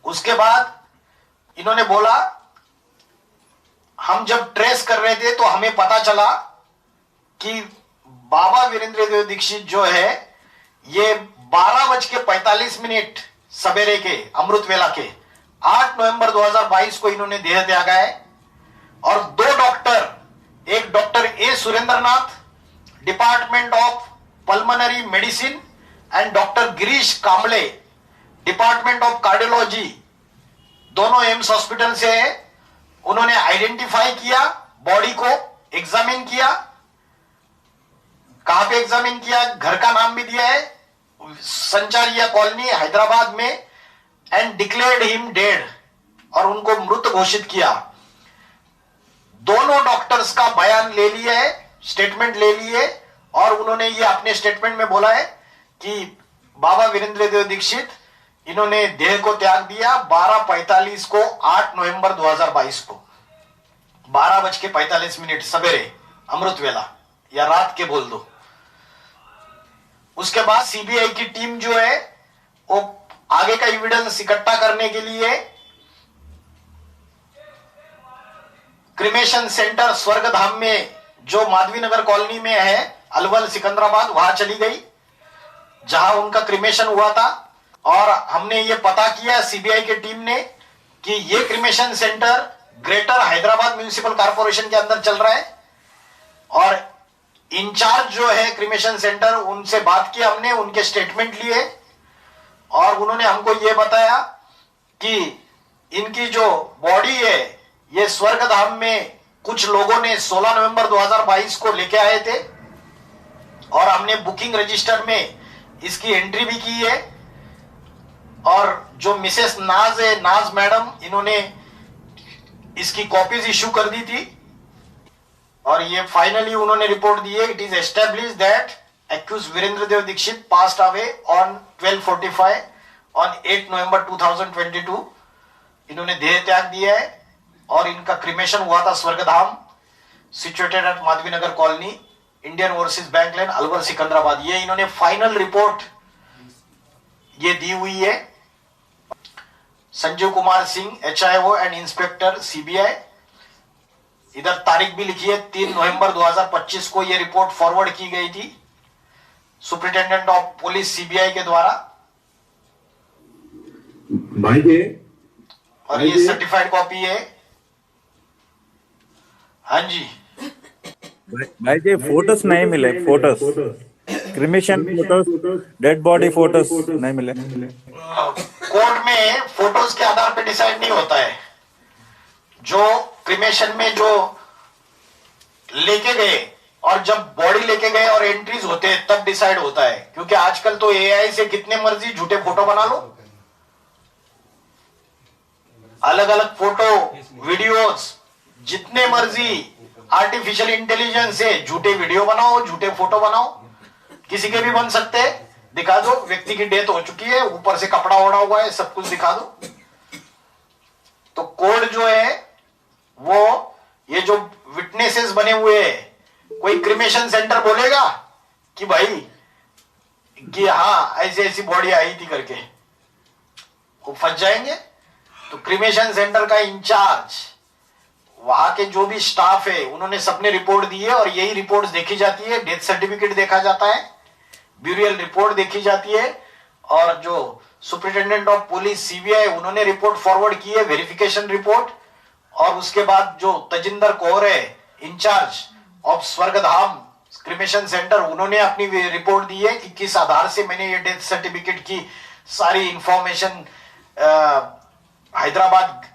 Speaker 2: उसके बाद इन्होंने बोला, हम जब ट्रेस कर रहे थे तो हमें पता चला कि बाबा वीरेंद्र देव दीक्षित जो है ये 12:45 सवेरे के अमृत वेला के 8 नवंबर 2022 को इन्होंने देह त्यागा है। और 2 डॉक्टर, एक doctor A Surendranath, department of pulmonary medicine, and doctor Girish Kamble, department of cardiology, दोनों एम्स हॉस्पिटल से है। उन्होंने आइडेंटिफाई किया, बॉडी को एग्जामिन किया। कहां पे एग्जामिन किया, घर का नाम भी दिया है, संचारिया कॉलोनी हैदराबाद में, एंड डिक्लेयर्ड हिम डेड, और उनको मृत घोषित किया। दोनों डॉक्टर्स का बयान ले लिया है, स्टेटमेंट ले लिए, और उन्होंने ये अपने स्टेटमेंट में बोला है कि बाबा वीरेंद्र देव दीक्षित इन्होंने देह को त्याग दिया 12:45 को 8 नवंबर 2022 को 12:45 सवेरे अमृत वेला, या रात के बोल दो। उसके बाद सीबीआई की टीम जो है वो आगे का एविडेंस इकट्ठा करने के लिए क्रिमेशन सेंटर स्वर्गधाम में जो माधवी नगर कॉलोनी में है, अलवर सिकंदराबाद, वहां चली गई जहां उनका क्रिमेशन हुआ था। और हमने ये पता किया सीबीआई की टीम ने कि ये cremation centre greater Hyderabad municipal corporation के अंदर चल रहा है। और इंचार्ज जो है क्रिमेशन सेंटर, उनसे बात की हमने, उनके स्टेटमेंट लिए, और उन्होंने हमको ये बताया कि इनकी जो बॉडी है ये स्वर्गधाम में कुछ लोगों ने 16 नवंबर 2022 को लेके आए थे, और हमने बुकिंग रजिस्टर में इसकी एंट्री भी की है। और जो मिसेस नाज है, नाज मैडम, इन्होंने इसकी कॉपीज इश्यू कर दी थी, और ये फाइनली उन्होंने रिपोर्ट दी है, it is establish that accused Virendra Dev Dixit passed away on 12:45 on 8 November 2022। इन्होंने देह त्याग दिया है, और इनका क्रिमेशन हुआ था Swargadham, situated at Madhavi Nagar colony, Indian Overseas Bank line, Alwar Secunderabad. ये इन्होंने फाइनल रिपोर्ट ये दी हुई है। Sanjeev Kumar Singh, HIO and inspector CBI, इधर तारीख भी लिखी है 3 नवंबर 2025 को ये रिपोर्ट फॉरवर्ड की गई थी सुपरिटेंडेंट ऑफ पुलिस CBI के द्वारा, और ये सर्टिफाइड कॉपी है। हाँ जी
Speaker 7: भाई जी, फोटोस नहीं मिले, photos, cremation photos, dead body photos नहीं मिले।
Speaker 2: कोर्ट में फोटोज के आधार पर डिसाइड नहीं होता है, जो क्रिमेशन में जो लेके गए और जब बॉडी लेके गए और एंट्रीज होते हैं तब डिसाइड होता है। क्योंकि आजकल तो AI से कितने मर्जी झूठे फोटो बना लो, अलग अलग फोटो वीडियोस, जितने मर्जी आर्टिफिशियल इंटेलिजेंस से झूठे वीडियो बनाओ, झूठे फोटो बनाओ, किसी के भी बन सकते हैं। दिखा दो व्यक्ति की डेथ हो चुकी है, ऊपर से कपड़ा ओढ़ा हुआ है, सब कुछ दिखा दो। तो कोड जो है वो ये जो विटनेसेस बने हुए हैं, कोई क्रिमेशन सेंटर बोलेगा कि भाई कि हाँ ऐसी ऐसी बॉडी आई थी करके, वो फंस जाएंगे। तो क्रिमेशन सेंटर का इंचार्ज, वहां के जो भी स्टाफ है, उन्होंने सबने रिपोर्ट दी है, और यही रिपोर्ट देखी जाती है। डेथ सर्टिफिकेट देखा जाता है, ब्यूरियल रिपोर्ट देखी जाती है, और जो सुपरिटेंडेंट ऑफ पुलिस CBI उन्होंने रिपोर्ट फॉरवर्ड की है, वेरिफिकेशन रिपोर्ट। और उसके बाद जो तजिंदर कौर है, इंचार्ज ऑफ स्वर्गधाम क्रिमेशन सेंटर, उन्होंने अपनी रिपोर्ट दी है कि किस आधार से मैंने ये डेथ सर्टिफिकेट की सारी information Hyderabad,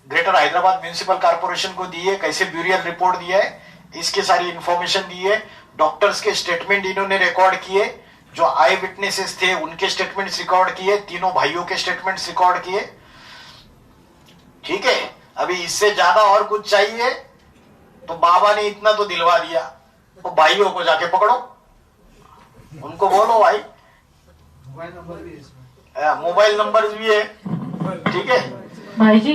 Speaker 2: greater Hyderabad municipal corporation को दी है, कैसे ब्यूरियल रिपोर्ट दिया है, इसकी सारी इंफॉर्मेशन दी है। डॉक्टर्स के स्टेटमेंट इन्होंने रिकॉर्ड किए, जो आई विटनेसेस थे उनके स्टेटमेंट्स रिकॉर्ड किए, तीनों भाइयों के स्टेटमेंट्स रिकॉर्ड किए। ठीक है, अभी इससे ज्यादा और कुछ चाहिए तो बाबा ने इतना तो दिलवा दिया, तो भाइयों को जाके पकड़ो, उनको बोलो भाई, मोबाइल नंबर भी है। ठीक है
Speaker 1: भाई जी,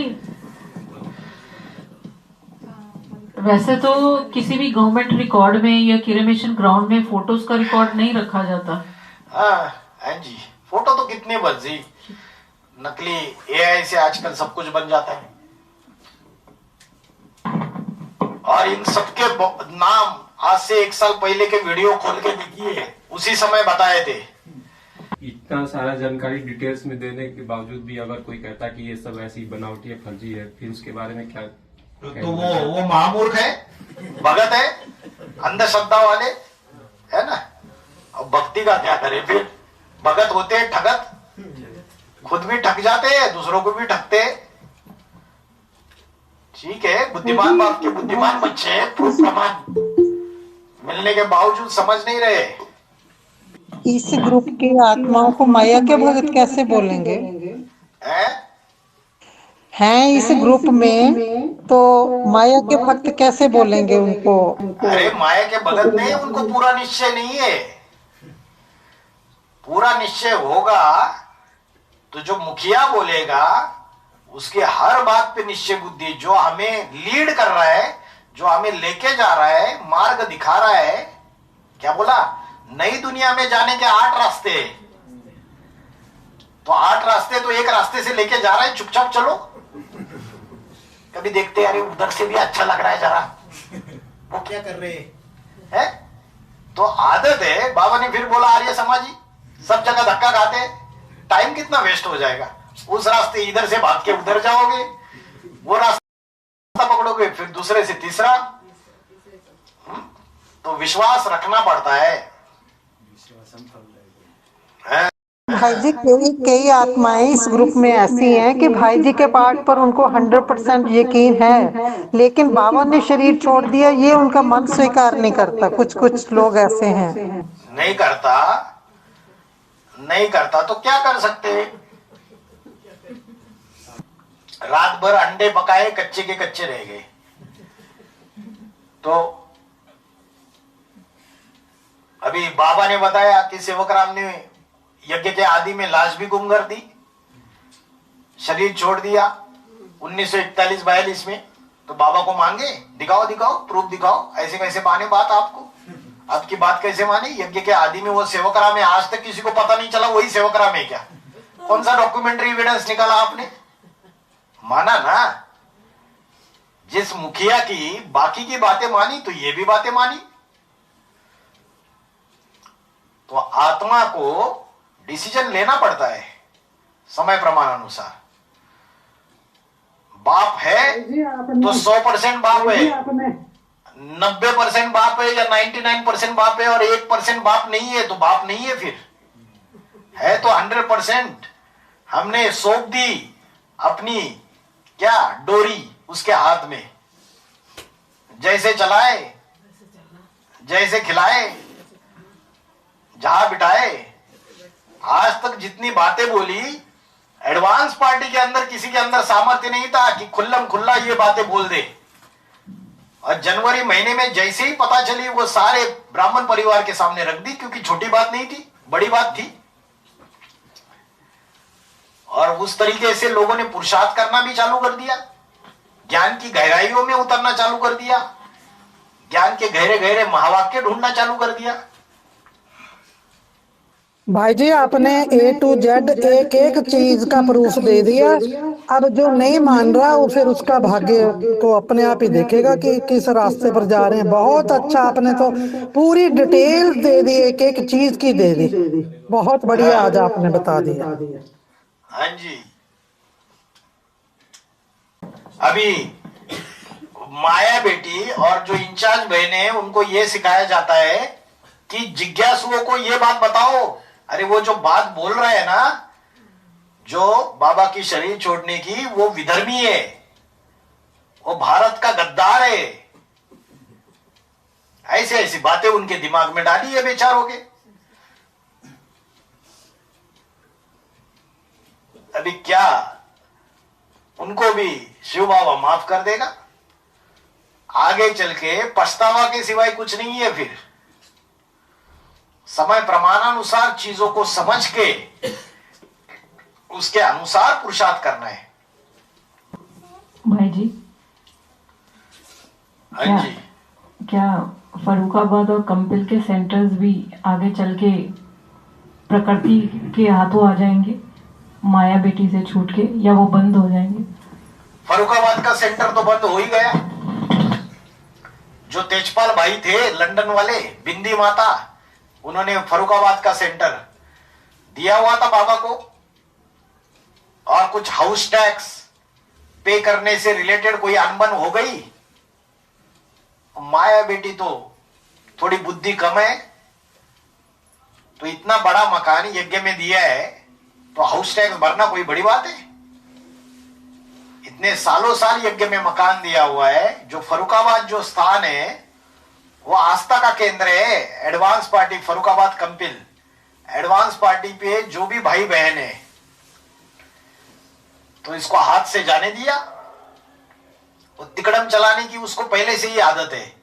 Speaker 1: वैसे तो किसी भी गवर्नमेंट रिकॉर्ड में या क्रिमेशन ग्राउंड में फोटोज का रिकॉर्ड नहीं रखा जाता।
Speaker 2: हाँ जी, फोटो तो कितनी बची, नकली एआई से आजकल सब कुछ बन जाता है। और इन सबके नाम आज से 1 साल पहले के वीडियो खोल के देखिए, उसी समय बताए थे।
Speaker 5: इतना सारा जानकारी डिटेल्स में देने के बावजूद भी अगर कोई कहता कि ये सब ऐसी बनावटी है, फर्जी है, फिर उसके बारे में क्या
Speaker 2: तो वो महामूर्ख है, भगत है, अंधश्रद्धा वाले है ना। अब भक्ति का क्या करे फिर, भगत होते हैं ठगत, खुद भी ठग जाते हैं, दूसरों को भी ठगते हैं। ठीक है, बुद्धिमान बाप के बुद्धिमान बच्चे प्रूफ प्रमाण मिलने के बावजूद समझ नहीं रहे।
Speaker 4: इस ग्रुप की आत्माओं को माया के भगत कैसे बोलेंगे? हैं इस ग्रुप में तो माया के भक्त कैसे बोलेंगे उनको?
Speaker 2: अरे माया के भगत नहीं, उनको पूरा निश्चय नहीं है। पूरा निश्चय होगा तो जो मुखिया बोलेगा उसके हर बात पे निश्चय बुद्धि, जो हमें लीड कर रहा है, जो हमें लेके जा रहा है, मार्ग दिखा रहा है। क्या बोला, नई दुनिया में जाने के 8 रास्ते, तो 8 रास्ते तो एक रास्ते से लेके जा रहा है, चुपचाप चलो। कभी देखते हैं अरे उधर से भी अच्छा लग रहा है जरा, वो क्या कर रहे हैं? तो आदत है। बाबा ने फिर बोला आर्य समाजी सब जगह धक्का खाते, टाइम कितना वेस्ट हो जाएगा। उस रास्ते इधर से भाग के उधर जाओगे, वो रास्ता पकड़ोगे, फिर दूसरे से तीसरा। तो विश्वास रखना पड़ता है।
Speaker 4: भाई जी कई आत्माएं इस ग्रुप में ऐसी हैं कि भाई जी के पाठ पर उनको 100% यकीन है, लेकिन बाबा ने शरीर छोड़ दिया ये उनका मन स्वीकार नहीं करता। कुछ लोग ऐसे हैं।
Speaker 2: नहीं करता तो क्या कर सकते हैं? रात भर अंडे पकाए, कच्चे के कच्चे रह गए। तो अभी बाबा ने बताया कि सेवक राम ने यज्ञ के आदि में लाश भी गुम कर दी, शरीर छोड़ दिया 1941-42 में। तो बाबा को मांगे, दिखाओ प्रूफ दिखाओ, ऐसे कैसे माने बात आपको, आपकी बात कैसे माने? यज्ञ के आदि में वो सेवक राम है, आज तक किसी को पता नहीं चला वही सेवक राम है क्या? कौन सा डॉक्यूमेंट्री एविडेंस निकाला आपने? माना ना। जिस मुखिया की बाकी की बातें मानी तो ये भी बातें मानी। तो आत्मा को डिसीजन लेना पड़ता है समय प्रमाण अनुसार। बाप है तो 100% बाप है, 90% बाप है या 99% बाप है, और 1% बाप नहीं है तो बाप नहीं है। फिर है तो 100%। हमने सौंप दी अपनी क्या डोरी उसके हाथ में, जैसे चलाए, जैसे खिलाए, जहां बिठाए। आज तक जितनी बातें बोली, एडवांस पार्टी के अंदर किसी के अंदर सामर्थ्य नहीं था कि खुल्लम खुल्ला ये बातें बोल दे। और जनवरी महीने में जैसे ही पता चली, वो सारे ब्राह्मण परिवार के सामने रख दी, क्योंकि छोटी बात नहीं थी, बड़ी बात थी। और उस तरीके से लोगों ने पुरुषार्थ करना भी चालू कर दिया, ज्ञान की गहराइयों में उतरना चालू कर दिया, ज्ञान के गहरे गहरे महावाक्य ढूंढना चालू कर दिया।
Speaker 4: भाई जी आपने A to Z एक चीज का प्रूफ दे दिया। अब जो नहीं मान रहा वो फिर उसका भाग्य को अपने आप ही देखेगा कि किस रास्ते पर जा रहे हैं। बहुत अच्छा, आपने तो पूरी डिटेल दे दी, एक चीज की दे दी। बहुत बढ़िया आज आपने बता दिया।
Speaker 2: हाँ जी। अभी माया बेटी और जो इंचार्ज बहने हैं उनको ये सिखाया जाता है कि जिज्ञासुओं को ये बात बताओ। अरे वो जो बात बोल रहा है ना, जो बाबा की शरीर छोड़ने की, वो विधर्मी है, वो भारत का गद्दार है। ऐसी ऐसी बातें उनके दिमाग में डाली है बेचारों के। अभी क्या उनको भी शिव बाबा माफ कर देगा? आगे चल के पछतावा के सिवाय कुछ नहीं है। फिर समय प्रमाणानुसार चीजों को समझ के उसके अनुसार पुरुषार्थ करना है।
Speaker 1: भाई जी,
Speaker 2: हाँ जी।
Speaker 1: क्या फरुखाबाद और कंपिल के सेंटर्स भी आगे चल के प्रकृति के हाथों आ जाएंगे माया बेटी से छूट के, या वो बंद हो जाएंगे?
Speaker 2: फरुखाबाद का सेंटर तो बंद हो ही गया। जो तेजपाल भाई थे लंदन वाले, बिंदी माता, उन्होंने फरुखाबाद का सेंटर दिया हुआ था बाबा को, और कुछ हाउस टैक्स पे करने से रिलेटेड कोई अनबन हो गई। माया बेटी तो थोड़ी बुद्धि कम है, तो इतना बड़ा मकान यज्ञ में दिया है तो हाउस टैक्स भरना कोई बड़ी बात है? इतने सालों साल यज्ञ में मकान दिया हुआ है। जो फरुखाबाद जो स्थान है वो आस्था का केंद्र है। Advance party Farrukhabad Kampil, advance party पे जो भी भाई बहन है, तो इसको हाथ से जाने दिया। वो तिकड़म चलाने की उसको पहले से ही आदत है,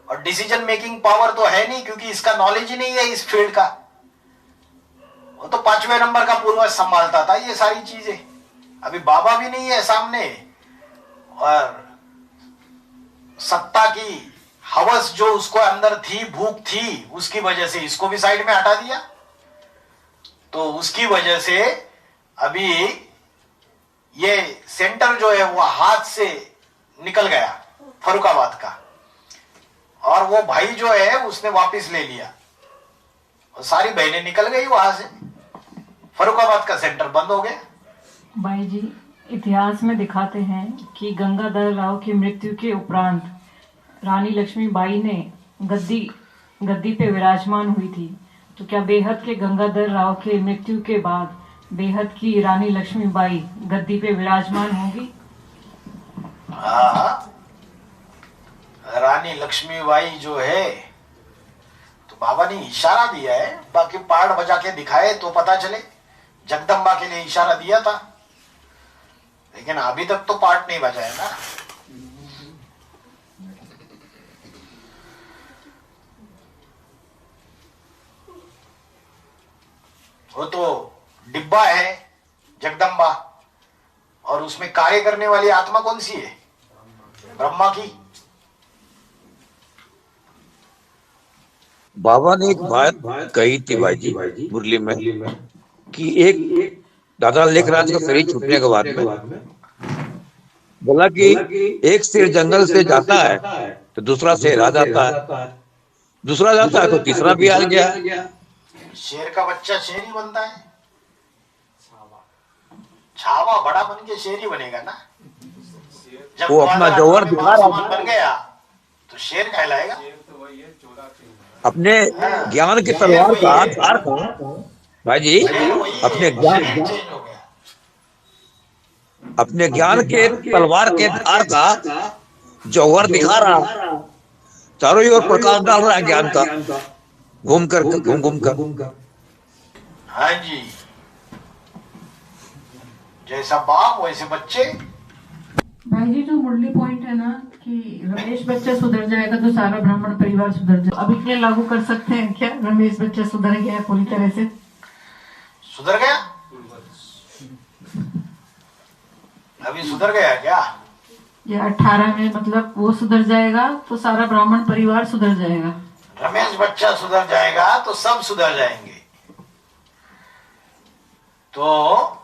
Speaker 2: और डिसीजन मेकिंग पावर तो है नहीं, क्योंकि इसका नॉलेज ही नहीं है इस फील्ड का। वो तो 5वें नंबर का पूर्वज संभालता था ये सारी चीजें। अभी बाबा भी नहीं है सामने, और सत्ता की हवस जो उसको अंदर थी, भूख थी, उसकी वजह से इसको भी साइड में हटा दिया। तो उसकी वजह से अभी ये सेंटर जो है वो हाथ से निकल गया फरुखाबाद का, और वो भाई जो है उसने वापस ले लिया, और सारी बहनें निकल गई वहां से। फरुखाबाद का सेंटर बंद हो गया।
Speaker 1: भाई जी, इतिहास में दिखाते हैं कि गंगाधर राव की मृत्यु के उपरांत रानी लक्ष्मीबाई ने गद्दी पे विराजमान हुई थी। तो क्या बेहद के गंगाधर राव के मृत्यु के बाद बेहद की रानी लक्ष्मीबाई गद्दी पे विराजमान होगी?
Speaker 2: हाँ, रानी लक्ष्मीबाई जो है, तो बाबा ने इशारा दिया है, बाकी पहाड़ बजा के दिखाए तो पता चले। जगदम्बा के लिए इशारा दिया था, लेकिन अभी तक तो पार्ट नहीं बजा है ना। वो तो डिब्बा है जगदम्बा, और उसमें कार्य करने वाली आत्मा कौन सी है? ब्रह्मा की।
Speaker 8: बाबा ने एक बात कही थी भाई जी मुरली में, कि एक दादा लेखराज का शरीर छूटने के बाद में बोला कि एक शेर जंगल से जाता है तो दूसरा शेर आ जाता है, दूसरा जाता है तो तीसरा भी आ गया।
Speaker 2: शेर का बच्चा शेर ही बनता है, छावा बड़ा बन के शेर ही बनेगा ना। जब
Speaker 8: वो अपना जौहर दिखा रहा
Speaker 2: बन गया तो शेर कहलाएगा।
Speaker 8: अपने ज्ञान की तलवार का आधार था भाई जी, अपने ज्ञान के तलवार के धार का जौहर दिखा रहा, चारों ओर प्रकाश डाल रहा है ज्ञान का, घूम कर।
Speaker 2: हाँ जी, जैसा बाप वैसे बच्चे।
Speaker 1: भाई जी, जो मुरली पॉइंट है ना कि रमेश बच्चा सुधर जाएगा तो सारा ब्राह्मण परिवार सुधर जाएगा, अब इसलिए लागू कर सकते हैं क्या? रमेश बच्चा सुधर गया है पूरी तरह से?
Speaker 2: सुधर गया? अभी सुधर गया क्या?
Speaker 1: या 18 में मतलब वो सुधर जाएगा तो सारा ब्राह्मण परिवार सुधर जाएगा?
Speaker 2: रमेश बच्चा सुधर जाएगा तो सब सुधर जाएंगे। तो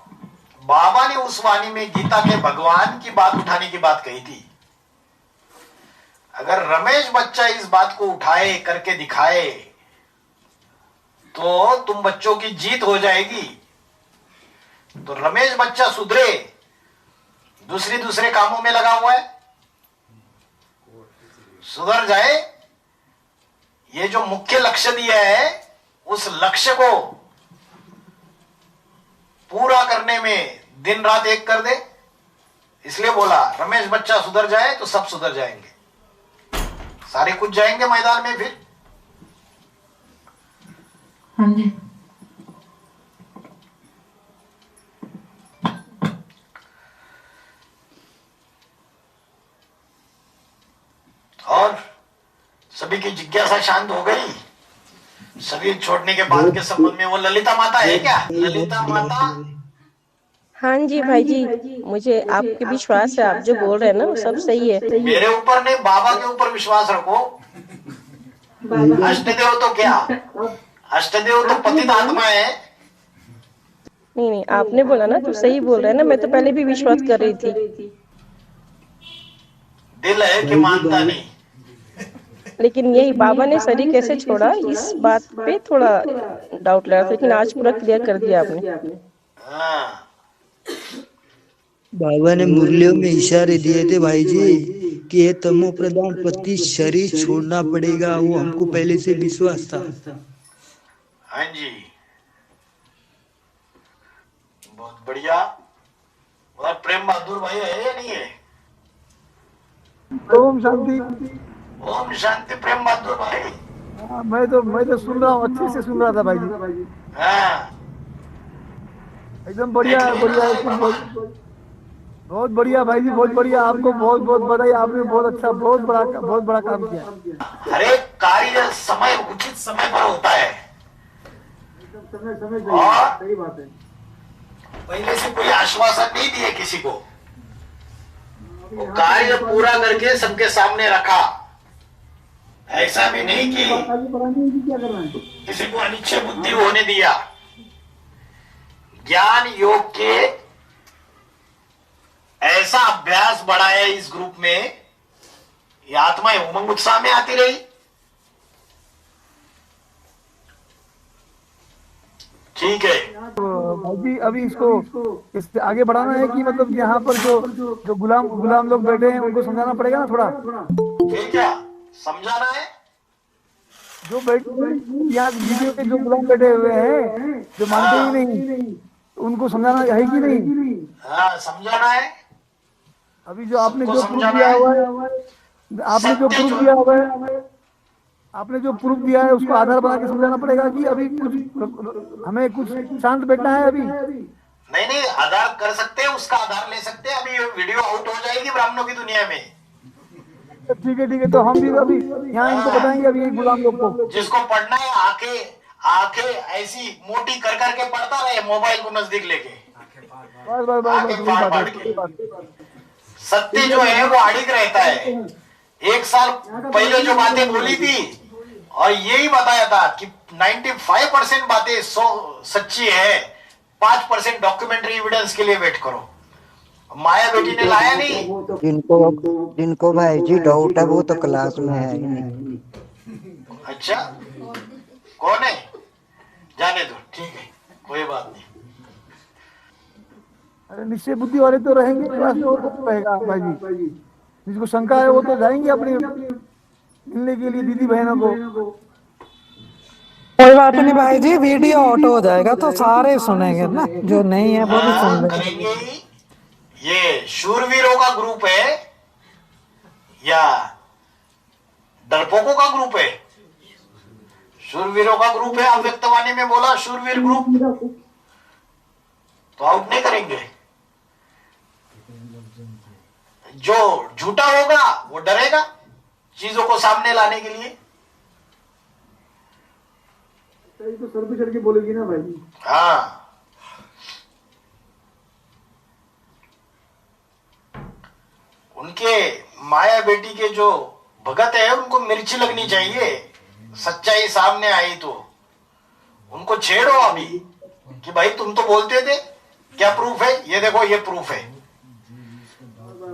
Speaker 2: बाबा ने उस वाणी में गीता के भगवान की बात उठाने की बात कही थी। अगर रमेश बच्चा इस बात को उठाए, करके दिखाए, तो तुम बच्चों की जीत हो जाएगी। तो रमेश बच्चा सुधरे, दूसरे कामों में लगा हुआ है, सुधर जाए। ये जो मुख्य लक्ष्य दिया है, उस लक्ष्य को पूरा करने में दिन रात एक कर दे। इसलिए बोला रमेश बच्चा सुधर जाए तो सब सुधर जाएंगे, सारे कुछ जाएंगे मैदान में फिर।
Speaker 1: हाँ जी।
Speaker 2: और सभी की जिज्ञासा शांत हो गई। शरीर छोड़ने के बाद के संबंध में वो ललिता माता है क्या? ललिता माता।
Speaker 9: हाँ जी भाई जी, मुझे आपके विश्वास है, आप जो बोल रहे हैं ना वो सब सही है।
Speaker 2: मेरे ऊपर नहीं, बाबा के ऊपर विश्वास रखो। अष्टदेव तो क्या, अष्टदेव तो पतित आत्मा है।
Speaker 9: नहीं नहीं, आपने बोला ना तो सही बोल रहे हैं ना, मैं तो पहले भी विश्वास कर रही थी,
Speaker 2: दिल है कि मानता नहीं।
Speaker 9: लेकिन यही बाबा ने शरीर कैसे छोड़ा इस बात पे थोड़ा डाउट लगा था, लेकिन आज पूरा क्लियर कर दिया आपने।
Speaker 2: हाँ,
Speaker 3: बाबा ने मुरलियों में इशारे दिए थे भाई जी कि ये तमो प्रधान पति शरीर छोड़ना पड़ेगा, वो हमको पहले से विश्वास था।
Speaker 2: हाँ जी, बहुत बढ़िया। और प्रेम बहादुर भाई है या नहीं है?
Speaker 10: ओम शांति।
Speaker 2: ओम शांति प्रेम बहादुर भाई।
Speaker 10: मैं तो सुन रहा हूँ, अच्छे से सुन रहा था भाई जी।
Speaker 2: हाँ,
Speaker 10: एकदम बढ़िया बढ़िया, एकदम बहुत बढ़िया भाई जी, बहुत बढ़िया। आपको बहुत बहुत बधाई, आपने बहुत अच्छा बहुत बड़ा काम किया।
Speaker 2: हर एक कार्य समय उचित समय पर होता है।
Speaker 10: समय
Speaker 2: और
Speaker 10: सही बात है।
Speaker 2: पहले से कोई आश्वासन नहीं दिए किसी को, वो कार्य पूरा करके सबके सामने रखा। ऐसा भी नहीं कि
Speaker 10: क्या करना है?
Speaker 2: किसी को अनिच्छा बुद्धि होने दिया। ज्ञान योग के ऐसा अभ्यास बढ़ाया इस ग्रुप में, ये आत्माएं उमंग उत्साह में आती रही। ठीक है
Speaker 10: भाई जी, अभी इससे आगे बढ़ाना है कि मतलब यहाँ पर जो गुलाम लोग बैठे हैं उनको समझाना पड़ेगा ना थोड़ा।
Speaker 2: फिर क्या समझाना है?
Speaker 10: जो यहाँ वीडियो के जो गुलाम बैठे हुए हैं, जो मानते ही नहीं, उनको समझाना है कि नहीं?
Speaker 2: हाँ, समझाना है।
Speaker 10: अभी जो आपने जो प्रूफ
Speaker 2: समझाना
Speaker 10: दिया
Speaker 2: है।
Speaker 10: हुआ है, आपने जो प्रूफ दिया है उसको आधार बना के समझाना पड़ेगा कि अभी हमें कुछ शांत बैठना है अभी।
Speaker 2: नहीं, आधार कर सकते हैं, उसका आधार ले सकते हैं। अभी वीडियो आउट हो जाएगी ब्राह्मणों की दुनिया में।
Speaker 10: ठीक है, तो हम भी अभी यहाँ इनको बताएंगे अभी गुलाम लोग को।
Speaker 2: जिसको पढ़ना है आंखें ऐसी मोटी कर करके पढ़ता रहे, मोबाइल को नजदीक लेके। सत्य जो है वो अड़िग रहता है। एक साल पहले जो बातें बोली थी और यही बताया था कि 95% बातें सच्ची है, 5% डॉक्यूमेंट्री एविडेंस के लिए वेट करो। माया बेटी ने लाया नहीं।
Speaker 3: जिनको भाई जी डाउट है वो तो क्लास में है ही नहीं।
Speaker 2: अच्छा, कौन है? जाने दो, ठीक है, कोई बात नहीं।
Speaker 10: अरे निश्चय बुद्धि वाले तो रहेंगे क्लास में, और कौन रहेगा भाई जी? जिसको शंका है वो तो जाएंगे अपनी मिलने के लिए दीदी बहनों को।
Speaker 4: कोई बात नहीं भाई जी, वीडियो आउट हो जाएगा तो सारे सुनेंगे ना, जो नहीं है वो भी सुन लेंगे।
Speaker 2: ये शूरवीरों का ग्रुप है या डरपोकों का ग्रुप है? शूरवीरों का ग्रुप है। अव्यक्तवाणी में बोला शूरवीर ग्रुप, तो आउट नहीं करेंगे। जो झूठा होगा वो डरेगा चीजों को सामने लाने के लिए।
Speaker 10: तो सर पे चढ़ के बोलेगी ना भाई जी।
Speaker 2: हाँ, उनके माया बेटी के जो भगत है उनको मिर्ची लगनी चाहिए। सच्चाई सामने आई तो उनको छेड़ो अभी कि भाई तुम तो बोलते थे, क्या प्रूफ है? ये देखो, ये प्रूफ है।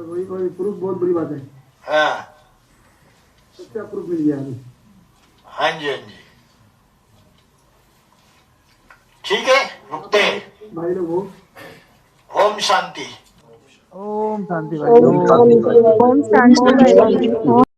Speaker 10: वही प्रूफ बहुत बड़ी बात है।
Speaker 2: हाँ,
Speaker 10: सच्चा प्रूफ मिल गया अभी।
Speaker 2: हाँ जी, हाँ जी, ठीक है, रुकते हैं
Speaker 10: भाई लोग।
Speaker 2: ओम शांति।
Speaker 10: ओम शांति भाई।
Speaker 9: ओम शांति।